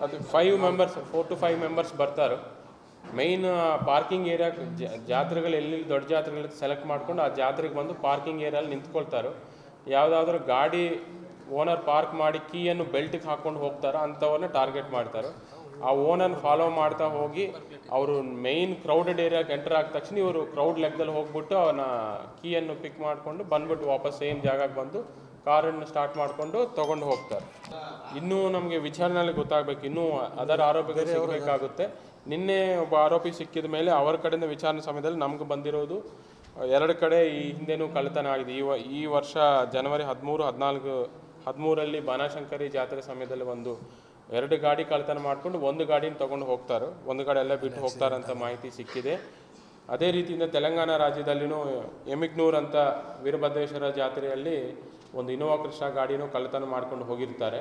ಅದು 5 members 4 to 5 members ಬರ್ತಾರೆ. Main parking area ಜಾತ್ರೆಗಳು ಎಲ್ಲಿ ದೊಡ್ಡ ಜಾತ್ರೆಗಳು ಸೆಲೆಕ್ಟ್ ಮಾಡ್ಕೊಂಡು ಆ ಜಾತ್ರೆಗೆ ಬಂದು ಪಾರ್ಕಿಂಗ್ ಏರಿಯಲ್ಲಿ ನಿಂತ್ಕೊಳ್ತಾರೆ. ಯಾವುದಾದ್ರೂ ಗಾಡಿ ಓನರ್ ಪಾರ್ಕ್ ಮಾಡಿ ಕೀಯನ್ನು ಬೆಲ್ಟಿಗೆ ಹಾಕ್ಕೊಂಡು ಹೋಗ್ತಾರೋ ಅಂಥವನ್ನ ಟಾರ್ಗೆಟ್ ಮಾಡ್ತಾರೆ. ಆ ಓನರ್ ಫಾಲೋ ಮಾಡ್ತಾ ಹೋಗಿ ಅವರು ಮೈನ್ ಕ್ರೌಡೆಡ್ ಏರಿಯಾಗೆ ಎಂಟರ್ ಆದ ತಕ್ಷಣ ಇವರು ಕ್ರೌಡ್ ಲೆಕ್ಕದಲ್ಲಿ ಹೋಗ್ಬಿಟ್ಟು ಅವನ ಕೀಯನ್ನು ಪಿಕ್ ಮಾಡಿಕೊಂಡು ಬಂದ್ಬಿಟ್ಟು ವಾಪಸ್ ಸೇಮ್ ಜಾಗಕ್ಕೆ ಬಂದು ಕಾರನ್ನು ಸ್ಟಾರ್ಟ್ ಮಾಡಿಕೊಂಡು ತೊಗೊಂಡು ಹೋಗ್ತಾರೆ. ಇನ್ನೂ ನಮಗೆ ವಿಚಾರಣೆಯಲ್ಲಿ ಗೊತ್ತಾಗಬೇಕು, ಇನ್ನೂ ಅದರ ಆರೋಪಿಗಳು ಸಿಗಬೇಕಾಗುತ್ತೆ. ನಿನ್ನೆ ಒಬ್ಬ ಆರೋಪಿ ಸಿಕ್ಕಿದ ಮೇಲೆ ಅವರ ಕಡೆಯಿಂದ ವಿಚಾರಣೆ ಸಮಯದಲ್ಲಿ ನಮ್ಗೆ ಬಂದಿರೋದು 2 ಕಡೆ ಈ ಹಿಂದೆನೂ ಕಳ್ಳತನ ಆಗಿದೆ. ಈ ವರ್ಷ ಜನವರಿ 13 ಬಾನಶಂಕರಿ ಜಾತ್ರೆ ಸಮಯದಲ್ಲಿ 2 ಗಾಡಿ ಕಳ್ಳತನ ಮಾಡಿಕೊಂಡು 1 ಗಾಡಿನ ತೊಗೊಂಡು ಹೋಗ್ತಾರೆ, 1 ಗಾಡಿ ಎಲ್ಲ ಬಿಟ್ಟು ಹೋಗ್ತಾರೆ ಅಂತ ಮಾಹಿತಿ ಸಿಕ್ಕಿದೆ. ಅದೇ ರೀತಿಯಿಂದ ತೆಲಂಗಾಣ ರಾಜ್ಯದಲ್ಲಿನೂ ಎಮಿಗ್ನೂರ್ ಅಂತ ವೀರಭದ್ರೇಶ್ವರ ಜಾತ್ರೆಯಲ್ಲಿ ಒಂದು ಇನೋವಾ ಕೃಷ್ಣ ಗಾಡಿನೂ ಕಳ್ಳತನ ಮಾಡ್ಕೊಂಡು ಹೋಗಿರ್ತಾರೆ.